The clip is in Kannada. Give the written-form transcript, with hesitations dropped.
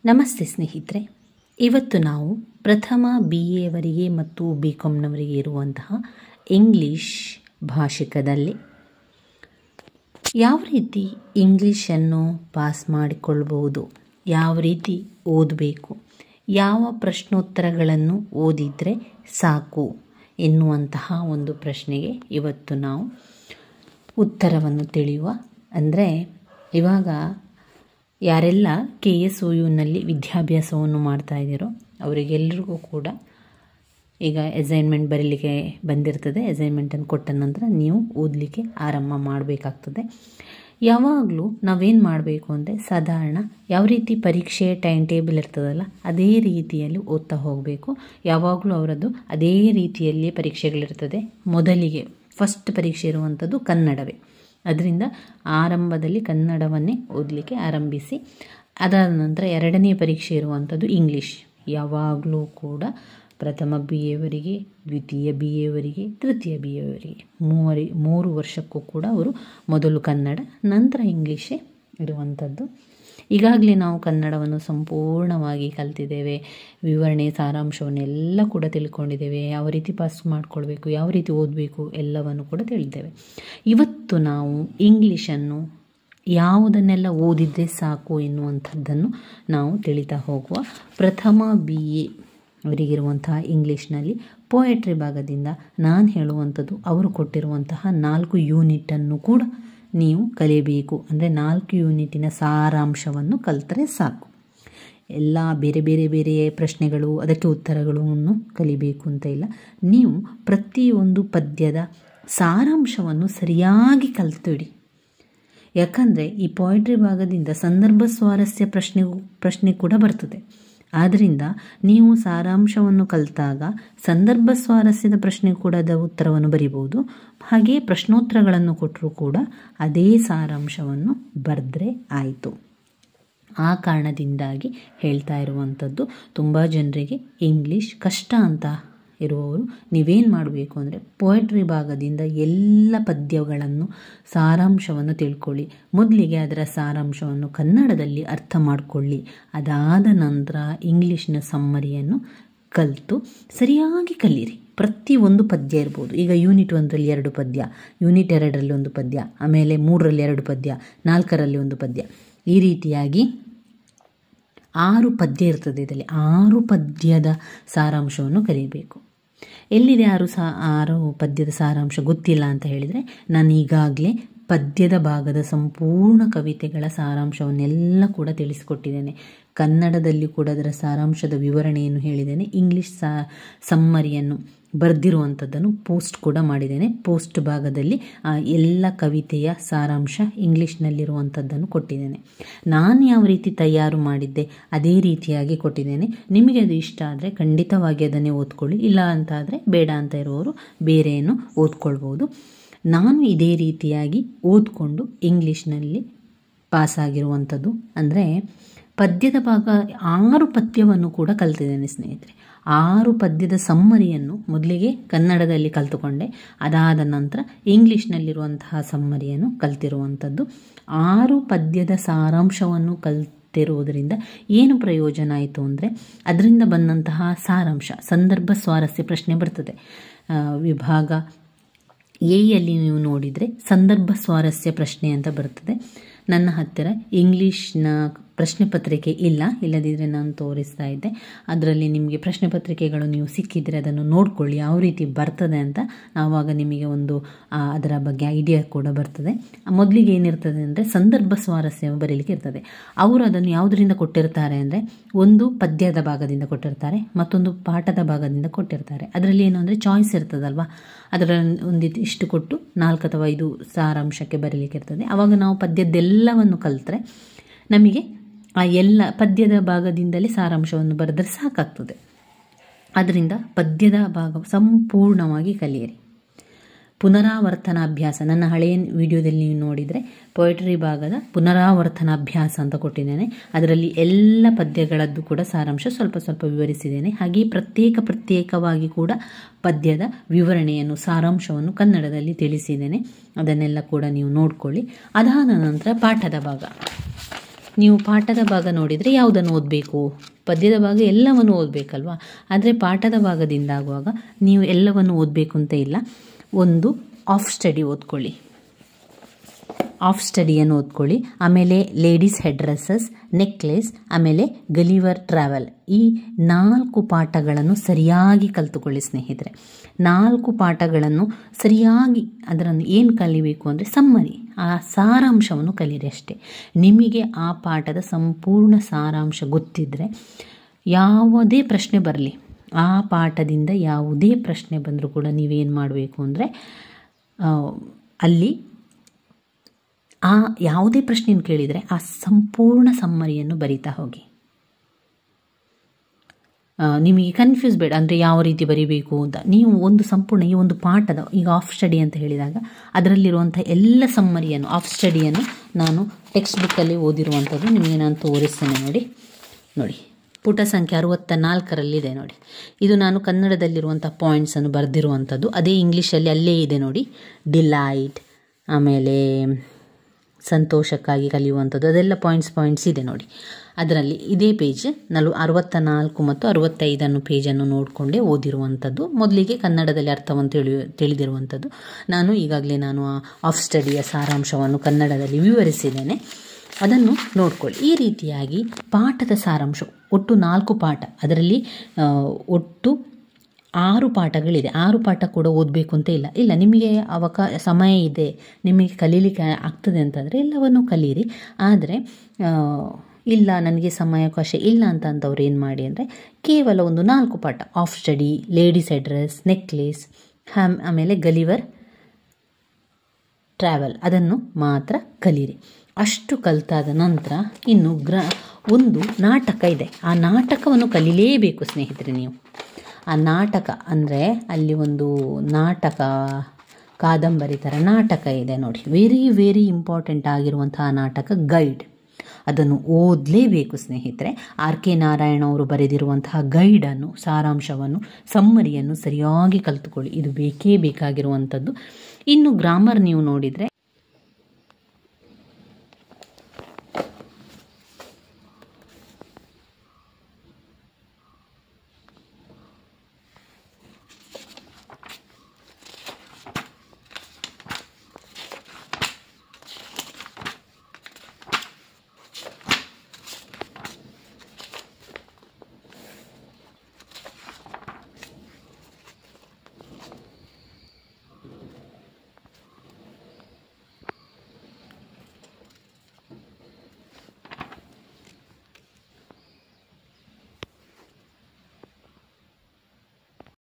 ನಮಸ್ತೆ ಸ್ನೇಹಿತರೆ, ಇವತ್ತು ನಾವು ಪ್ರಥಮ BA ಮತ್ತು BComನವರಿಗೆ ಇರುವಂತಹ ಇಂಗ್ಲಿಷ್ ಭಾಷಿಕದಲ್ಲಿ ಯಾವ ರೀತಿ ಇಂಗ್ಲೀಷನ್ನು ಪಾಸ್ ಮಾಡಿಕೊಳ್ಳಬಹುದು, ಯಾವ ರೀತಿ ಓದಬೇಕು, ಯಾವ ಪ್ರಶ್ನೋತ್ತರಗಳನ್ನು ಓದಿದರೆ ಸಾಕು ಎನ್ನುವಂತಹ ಒಂದು ಪ್ರಶ್ನೆಗೆ ಇವತ್ತು ನಾವು ಉತ್ತರವನ್ನು ತಿಳಿಯುವ. ಅಂದರೆ ಇವಾಗ ಯಾರೆಲ್ಲ KSOUನಲ್ಲಿ ವಿದ್ಯಾಭ್ಯಾಸವನ್ನು ಮಾಡ್ತಾ ಇದ್ದೀರೋ ಅವರಿಗೆಲ್ಲರಿಗೂ ಕೂಡ ಈಗ ಅಸೈನ್ಮೆಂಟ್ ಬರೀಲಿಕ್ಕೆ ಬಂದಿರ್ತದೆ. ಅಸೈನ್ಮೆಂಟನ್ನು ಕೊಟ್ಟ ನಂತರ ನೀವು ಓದಲಿಕ್ಕೆ ಆರಂಭ ಮಾಡಬೇಕಾಗ್ತದೆ. ಯಾವಾಗಲೂ ನಾವೇನು ಮಾಡಬೇಕು ಅಂದರೆ ಸಾಧಾರಣ ಯಾವ ರೀತಿ ಪರೀಕ್ಷೆ ಟೈಮ್ ಟೇಬಲ್ ಇರ್ತದಲ್ಲ ಅದೇ ರೀತಿಯಲ್ಲಿ ಓದ್ತಾ ಹೋಗಬೇಕು. ಯಾವಾಗಲೂ ಅವರದ್ದು ಅದೇ ರೀತಿಯಲ್ಲಿ ಪರೀಕ್ಷೆಗಳಿರ್ತದೆ. ಮೊದಲಿಗೆ ಫಸ್ಟ್ ಪರೀಕ್ಷೆ ಇರುವಂಥದ್ದು ಕನ್ನಡವೇ. ಅದರಿಂದ ಆರಂಭದಲ್ಲಿ ಕನ್ನಡವನ್ನೇ ಓದಲಿಕ್ಕೆ ಆರಂಭಿಸಿ. ಅದಾದ ನಂತರ ಎರಡನೇ ಪರೀಕ್ಷೆ ಇರುವಂಥದ್ದು ಇಂಗ್ಲೀಷ್. ಯಾವಾಗಲೂ ಕೂಡ ಪ್ರಥಮ BAವರಿಗೆ, ದ್ವಿತೀಯ BAವರಿಗೆ, ತೃತೀಯ BAವರಿಗೆ ಮೂರು ವರ್ಷಕ್ಕೂ ಕೂಡ ಅವರು ಮೊದಲು ಕನ್ನಡ, ನಂತರ ಇಂಗ್ಲೀಷೇ ಇರುವಂಥದ್ದು. ಈಗಾಗಲೇ ನಾವು ಕನ್ನಡವನ್ನು ಸಂಪೂರ್ಣವಾಗಿ ಕಲ್ತಿದ್ದೇವೆ. ವಿವರಣೆ ಸಾರಾಂಶವನ್ನೆಲ್ಲ ಕೂಡ ತಿಳ್ಕೊಂಡಿದ್ದೇವೆ. ಯಾವ ರೀತಿ ಪಾಸ್ ಮಾಡಿಕೊಳ್ಬೇಕು, ಯಾವ ರೀತಿ ಓದಬೇಕು ಎಲ್ಲವನ್ನು ಕೂಡ ತಿಳಿದ್ದೇವೆ. ಇವತ್ತು ನಾವು ಇಂಗ್ಲೀಷನ್ನು ಯಾವುದನ್ನೆಲ್ಲ ಓದಿದರೆ ಸಾಕು ಎನ್ನುವಂಥದ್ದನ್ನು ನಾವು ತಿಳಿತಾ ಹೋಗುವ. ಪ್ರಥಮ BA ಅವರಿಗಿರುವಂತಹ ಇಂಗ್ಲೀಷ್ನಲ್ಲಿ ಪೋಯಟ್ರಿ ಭಾಗದಿಂದ ನಾನು ಹೇಳುವಂಥದ್ದು ಅವರು ಕೊಟ್ಟಿರುವಂತಹ 4 ಯೂನಿಟನ್ನು ಕೂಡ ನೀವು ಕಲಿಯಬೇಕು. ಅಂದರೆ 4 ಯೂನಿಟಿನ ಸಾರಾಂಶವನ್ನು ಕಲಿತರೆ ಸಾಕು. ಎಲ್ಲ ಬೇರೆ ಬೇರೆ ಬೇರೆ ಪ್ರಶ್ನೆಗಳು, ಅದಕ್ಕೆ ಉತ್ತರಗಳನ್ನು ಕಲಿಬೇಕು ಅಂತ ಇಲ್ಲ. ನೀವು ಪ್ರತಿಯೊಂದು ಪದ್ಯದ ಸಾರಾಂಶವನ್ನು ಸರಿಯಾಗಿ ಕಲಿತಿಡಿ. ಯಾಕಂದರೆ ಈ ಪೋಯಟ್ರಿ ಭಾಗದಿಂದ ಸಂದರ್ಭ ಸ್ವಾರಸ್ಯ ಪ್ರಶ್ನೆ ಕೂಡ ಬರ್ತದೆ. ಆದ್ದರಿಂದ ನೀವು ಸಾರಾಂಶವನ್ನು ಕಲಿತಾಗ ಸಂದರ್ಭ ಸ್ವಾರಸ್ಯದ ಪ್ರಶ್ನೆ ಕೂಡ ಅದರ ಉತ್ತರವನ್ನು ಬರಿಬೋದು. ಹಾಗೆಯೇ ಪ್ರಶ್ನೋತ್ತರಗಳನ್ನು ಕೊಟ್ಟರೂ ಕೂಡ ಅದೇ ಸಾರಾಂಶವನ್ನು ಬರೆದ್ರೆ ಆಯಿತು. ಆ ಕಾರಣದಿಂದಾಗಿ ಹೇಳ್ತಾ ಇರುವಂಥದ್ದು, ತುಂಬ ಜನರಿಗೆ ಇಂಗ್ಲೀಷ್ ಕಷ್ಟ ಅಂತ ಇರುವವರು ನೀವೇನು ಮಾಡಬೇಕು ಅಂದರೆ ಪೋಯಟ್ರಿ ಭಾಗದಿಂದ ಎಲ್ಲ ಪದ್ಯಗಳನ್ನು ಸಾರಾಂಶವನ್ನು ತಿಳ್ಕೊಳ್ಳಿ. ಮೊದಲಿಗೆ ಅದರ ಸಾರಾಂಶವನ್ನು ಕನ್ನಡದಲ್ಲಿ ಅರ್ಥ ಮಾಡಿಕೊಳ್ಳಿ. ಅದಾದ ನಂತರ ಇಂಗ್ಲೀಷ್ನ ಸಮ್ಮರಿಯನ್ನು ಕಲಿತು ಸರಿಯಾಗಿ ಕಲೀರಿ. ಪ್ರತಿಯೊಂದು ಪದ್ಯ ಇರ್ಬೋದು. ಈಗ ಯೂನಿಟ್ 1ರಲ್ಲಿ 2 ಪದ್ಯ, ಯೂನಿಟ್ 2ರಲ್ಲಿ 1 ಪದ್ಯ, ಆಮೇಲೆ 3ರಲ್ಲಿ 2 ಪದ್ಯ, 4ರಲ್ಲಿ 1 ಪದ್ಯ, ಈ ರೀತಿಯಾಗಿ 6 ಪದ್ಯ ಇರ್ತದೆ. ಇದರಲ್ಲಿ 6 ಪದ್ಯದ ಸಾರಾಂಶವನ್ನು ಕಲಿಯಬೇಕು. ಎಲ್ಲಿದೆ 6 ಪದ್ಯದ ಸಾರಾಂಶ ಗೊತ್ತಿಲ್ಲ ಅಂತ ಹೇಳಿದರೆ ನಾನು ಈಗಾಗಲೇ ಪದ್ಯದ ಭಾಗದ ಸಂಪೂರ್ಣ ಕವಿತೆಗಳ ಸಾರಾಂಶವನ್ನೆಲ್ಲ ಕೂಡ ತಿಳಿಸಿಕೊಟ್ಟಿದ್ದೇನೆ. ಕನ್ನಡದಲ್ಲಿ ಕೂಡ ಅದರ ಸಾರಾಂಶದ ವಿವರಣೆಯನ್ನು ಹೇಳಿದ್ದೇನೆ. ಇಂಗ್ಲೀಷ್ ಸಮ್ಮರಿಯನ್ನು ಬರೆದಿರುವಂಥದ್ದನ್ನು ಪೋಸ್ಟ್ ಕೂಡ ಮಾಡಿದ್ದೇನೆ. ಪೋಸ್ಟ್ ಭಾಗದಲ್ಲಿ ಎಲ್ಲ ಕವಿತೆಯ ಸಾರಾಂಶ ಇಂಗ್ಲೀಷ್ನಲ್ಲಿರುವಂಥದ್ದನ್ನು ಕೊಟ್ಟಿದ್ದೇನೆ. ನಾನು ಯಾವ ರೀತಿ ತಯಾರು ಮಾಡಿದ್ದೆ ಅದೇ ರೀತಿಯಾಗಿ ಕೊಟ್ಟಿದ್ದೇನೆ. ನಿಮಗೆ ಅದು ಇಷ್ಟ ಆದರೆ ಖಂಡಿತವಾಗಿ ಅದನ್ನೇ ಓದ್ಕೊಳ್ಳಿ. ಇಲ್ಲ ಅಂತಾದರೆ ಬೇಡ ಅಂತ ಇರುವವರು ಬೇರೆಯನ್ನು ಓದ್ಕೊಳ್ಬೋದು. ನಾನು ಇದೇ ರೀತಿಯಾಗಿ ಓದ್ಕೊಂಡು ಇಂಗ್ಲೀಷ್ನಲ್ಲಿ ಪಾಸಾಗಿರುವಂಥದ್ದು. ಅಂದರೆ ಪದ್ಯದ ಭಾಗ 6 ಪದ್ಯವನ್ನು ಕೂಡ ಕಲ್ತಿದ್ದೇನೆ ಸ್ನೇಹಿತರೆ. 6 ಪದ್ಯದ ಸಮ್ಮರಿಯನ್ನು ಮೊದಲಿಗೆ ಕನ್ನಡದಲ್ಲಿ ಕಲಿತುಕೊಂಡೆ. ಅದಾದ ನಂತರ ಇಂಗ್ಲೀಷ್ನಲ್ಲಿರುವಂತಹ ಸಮ್ಮರಿಯನ್ನು ಕಲ್ತಿರುವಂಥದ್ದು. 6 ಪದ್ಯದ ಸಾರಾಂಶವನ್ನು ಕಲ್ತಿರುವುದರಿಂದ ಏನು ಪ್ರಯೋಜನ ಆಯಿತು ಅಂದರೆ ಅದರಿಂದ ಬಂದಂತಹ ಸಾರಾಂಶ ಸಂದರ್ಭ ಸ್ವಾರಸ್ಯ ಪ್ರಶ್ನೆ ಬರ್ತದೆ. ವಿಭಾಗ ಎಯಲ್ಲಿ ನೀವು ನೋಡಿದರೆ ಸಂದರ್ಭ ಸ್ವಾರಸ್ಯ ಪ್ರಶ್ನೆ ಅಂತ ಬರ್ತದೆ. ನನ್ನ ಹತ್ತಿರ ಇಂಗ್ಲೀಷ್ನ ಪ್ರಶ್ನೆ ಪತ್ರಿಕೆ ಇಲ್ಲದಿದ್ದರೆ ನಾನು ತೋರಿಸ್ತಾ ಇದ್ದೆ. ಅದರಲ್ಲಿ ನಿಮಗೆ ಪ್ರಶ್ನೆ ಪತ್ರಿಕೆಗಳು ನೀವು ಸಿಕ್ಕಿದರೆ ಅದನ್ನು ನೋಡ್ಕೊಳ್ಳಿ ಯಾವ ರೀತಿ ಬರ್ತದೆ ಅಂತ. ಆವಾಗ ನಿಮಗೆ ಒಂದು ಅದರ ಬಗ್ಗೆ ಐಡಿಯಾ ಕೂಡ ಬರ್ತದೆ. ಮೊದಲಿಗೆ ಏನಿರ್ತದೆ ಅಂದರೆ ಸಂದರ್ಭ ಸ್ವಾರಸ್ಯ ಬರೀಲಿಕ್ಕೆ ಇರ್ತದೆ. ಅವರು ಅದನ್ನು ಯಾವುದರಿಂದ ಕೊಟ್ಟಿರ್ತಾರೆ ಅಂದರೆ ಒಂದು ಪದ್ಯದ ಭಾಗದಿಂದ ಕೊಟ್ಟಿರ್ತಾರೆ, ಮತ್ತೊಂದು ಪಾಠದ ಭಾಗದಿಂದ ಕೊಟ್ಟಿರ್ತಾರೆ. ಅದರಲ್ಲಿ ಏನು ಅಂದರೆ ಚಾಯ್ಸ್ ಇರ್ತದಲ್ವ, ಅದರ ಇಷ್ಟು ಕೊಟ್ಟು 4 ಅಥವಾ 5 ಸಾರಾಂಶಕ್ಕೆ ಬರೀಲಿಕ್ಕೆ ಇರ್ತದೆ. ಆವಾಗ ನಾವು ಪದ್ಯದ್ದೆಲ್ಲವನ್ನು ಕಲಿತ್ರೆ ನಮಗೆ ಆ ಎಲ್ಲ ಪದ್ಯದ ಭಾಗದಿಂದಲೇ ಸಾರಾಂಶವನ್ನು ಬರೆದರೆ ಸಾಕಾಗ್ತದೆ. ಅದರಿಂದ ಪದ್ಯದ ಭಾಗ ಸಂಪೂರ್ಣವಾಗಿ ಕಲಿಯಿರಿ. ಪುನರಾವರ್ತನಾಭ್ಯಾಸ ನನ್ನ ಹಳೆಯ ವಿಡಿಯೋದಲ್ಲಿ ನೀವು ನೋಡಿದರೆ ಪೊಯಟ್ರಿ ಭಾಗದ ಪುನರಾವರ್ತನಾಭ್ಯಾಸ ಅಂತ ಕೊಟ್ಟಿದ್ದೇನೆ. ಅದರಲ್ಲಿ ಎಲ್ಲ ಪದ್ಯಗಳದ್ದು ಕೂಡ ಸಾರಾಂಶ ಸ್ವಲ್ಪ ಸ್ವಲ್ಪ ವಿವರಿಸಿದ್ದೇನೆ. ಹಾಗೆಯೇ ಪ್ರತ್ಯೇಕವಾಗಿ ಕೂಡ ಪದ್ಯದ ವಿವರಣೆಯನ್ನು ಸಾರಾಂಶವನ್ನು ಕನ್ನಡದಲ್ಲಿ ತಿಳಿಸಿದ್ದೇನೆ. ಅದನ್ನೆಲ್ಲ ಕೂಡ ನೀವು ನೋಡ್ಕೊಳ್ಳಿ. ಅದಾದ ನಂತರ ಪಾಠದ ಭಾಗ ನೀವು ಪಾಠದ ಭಾಗ ನೋಡಿದರೆ ಯಾವುದನ್ನು ಓದಬೇಕು? ಪದ್ಯದ ಭಾಗ ಎಲ್ಲವನ್ನು ಓದಬೇಕಲ್ವಾ? ಆದರೆ ಪಾಠದ ಭಾಗದಿಂದ ಆಗುವಾಗ ನೀವು ಎಲ್ಲವನ್ನು ಓದಬೇಕು ಅಂತ ಇಲ್ಲ. ಒಂದು ಆಫ್ ಸ್ಟಡಿ ಓದ್ಕೊಳ್ಳಿ, ಆಫ್ ಸ್ಟಡಿಯನ್ನು ಓದ್ಕೊಳ್ಳಿ. ಆಮೇಲೆ ಲೇಡೀಸ್ ಹೆಡ್ ಡ್ರೆಸ್ಸಸ್, ನೆಕ್ಲೆಸ್, ಆಮೇಲೆ ಗಲಿವರ್ ಟ್ರಾವೆಲ್, ಈ 4 ಪಾಠಗಳನ್ನು ಸರಿಯಾಗಿ ಕಲಿತುಕೊಳ್ಳಿ ಸ್ನೇಹಿತರೆ. 4 ಪಾಠಗಳನ್ನು ಸರಿಯಾಗಿ ಅದನ್ನು ಏನು ಕಲಿಬೇಕು ಅಂದರೆ ಸಮ್ಮರಿ, ಆ ಸಾರಾಂಶವನ್ನು ಕಲೀರಿ ಅಷ್ಟೇ. ನಿಮಗೆ ಆ ಪಾಠದ ಸಂಪೂರ್ಣ ಸಾರಾಂಶ ಗೊತ್ತಿದ್ದರೆ ಯಾವುದೇ ಪ್ರಶ್ನೆ ಬರಲಿ, ಆ ಪಾಠದಿಂದ ಯಾವುದೇ ಪ್ರಶ್ನೆ ಬಂದರೂ ಕೂಡ ನೀವೇನು ಮಾಡಬೇಕು ಅಂದರೆ ಅಲ್ಲಿ ಆ ಯಾವುದೇ ಪ್ರಶ್ನೆಯನ್ನು ಕೇಳಿದರೆ ಆ ಸಂಪೂರ್ಣ ಸಮ್ಮರಿಯನ್ನು ಬರಿತಾ ಹೋಗಿ. ನಿಮಗೆ ಕನ್ಫ್ಯೂಸ್ ಬೇಡ, ಅಂದರೆ ಯಾವ ರೀತಿ ಬರೀಬೇಕು ಅಂತ. ನೀವು ಒಂದು ಸಂಪೂರ್ಣ ಈ ಒಂದು ಪಾಠದ, ಈಗ ಆಫ್ ಸ್ಟಡಿ ಅಂತ ಹೇಳಿದಾಗ ಅದರಲ್ಲಿರುವಂಥ ಎಲ್ಲ ಸಮ್ಮರಿಯನ್ನು, ಆಫ್ ಸ್ಟಡಿಯನ್ನು ನಾನು ಟೆಕ್ಸ್ಟ್ ಬುಕ್ಕಲ್ಲಿ ಓದಿರುವಂಥದ್ದು ನಿಮಗೆ ನಾನು ತೋರಿಸ್ತೇನೆ. ನೋಡಿ ಪುಟ ಸಂಖ್ಯೆ 64ರಲ್ಲಿದೆ ನೋಡಿ. ಇದು ನಾನು ಕನ್ನಡದಲ್ಲಿರುವಂಥ ಪಾಯಿಂಟ್ಸನ್ನು ಬರೆದಿರುವಂಥದ್ದು. ಅದೇ ಇಂಗ್ಲೀಷಲ್ಲಿ ಅಲ್ಲೇ ಇದೆ ನೋಡಿ. ಡಿಲೈಟ್, ಆಮೇಲೆ ಸಂತೋಷಕ್ಕಾಗಿ ಕಲಿಯುವಂಥದ್ದು, ಅದೆಲ್ಲ ಪಾಯಿಂಟ್ಸ್ ಇದೆ ನೋಡಿ. ಅದರಲ್ಲಿ ಇದೇ ಪೇಜ್ 64 ಮತ್ತು 65 ಪೇಜನ್ನು ನೋಡಿಕೊಂಡೇ ಓದಿರುವಂಥದ್ದು. ಮೊದಲಿಗೆ ಕನ್ನಡದಲ್ಲಿ ಅರ್ಥವನ್ನು ತಿಳಿದಿರುವಂಥದ್ದು. ಈಗಾಗಲೇ ನಾನು ಆಫ್ ಸ್ಟಡಿಯ ಸಾರಾಂಶವನ್ನು ಕನ್ನಡದಲ್ಲಿ ವಿವರಿಸಿದ್ದೇನೆ, ಅದನ್ನು ನೋಡ್ಕೊಳ್ಳಿ. ಈ ರೀತಿಯಾಗಿ ಪಾಠದ ಸಾರಾಂಶ ಒಟ್ಟು 4 ಪಾಠ, ಅದರಲ್ಲಿ ಒಟ್ಟು 6 ಪಾಠಗಳಿದೆ. 6 ಪಾಠ ಕೂಡ ಓದಬೇಕು ಅಂತ ಇಲ್ಲ, ನಿಮಗೆ ಸಮಯ ಇದೆ, ನಿಮಗೆ ಕಲೀಲಿಕ್ಕೆ ಆಗ್ತದೆ ಅಂತಂದರೆ ಎಲ್ಲವನ್ನು ಕಲೀರಿ. ಆದರೆ ಇಲ್ಲ ನನಗೆ ಸಮಯಾವಕಾಶ ಇಲ್ಲ ಅಂತಂದವ್ರು ಏನು ಮಾಡಿ ಅಂದರೆ ಕೇವಲ ಒಂದು 4 ಪಾಠ, of study, ladies address, necklace, ಆಮೇಲೆ ಗಲಿವರ್ ಟ್ರಾವೆಲ್, ಅದನ್ನು ಮಾತ್ರ ಕಲೀರಿ. ಅಷ್ಟು ಕಲಿತಾದ ನಂತರ ಇನ್ನು ಒಂದು ನಾಟಕ ಇದೆ. ಆ ನಾಟಕವನ್ನು ಕಲೀಲೇಬೇಕು ಸ್ನೇಹಿತರೆ ನೀವು. ಆ ನಾಟಕ ಅಂದರೆ ಅಲ್ಲಿ ಒಂದು ನಾಟಕ, ಕಾದಂಬರಿ ಥರ ನಾಟಕ ಇದೆ ನೋಡಿ. ವೆರಿ ಇಂಪಾರ್ಟೆಂಟ್ ಆಗಿರುವಂತಹ ನಾಟಕ ಗೈಡ್. ಅದನ್ನು ಓದಲೇಬೇಕು ಸ್ನೇಹಿತರೆ. R.K. ನಾರಾಯಣ ಅವರು ಬರೆದಿರುವಂತಹ ಗೈಡನ್ನು, ಸಾರಾಂಶವನ್ನು, ಸಮ್ಮರಿಯನ್ನು ಸರಿಯಾಗಿ ಕಲಿತುಕೊಳ್ಳಿ. ಇದು ಬೇಕೇ ಬೇಕಾಗಿರುವಂಥದ್ದು. ಇನ್ನು ಗ್ರಾಮರ್ ನೀವು ನೋಡಿದರೆ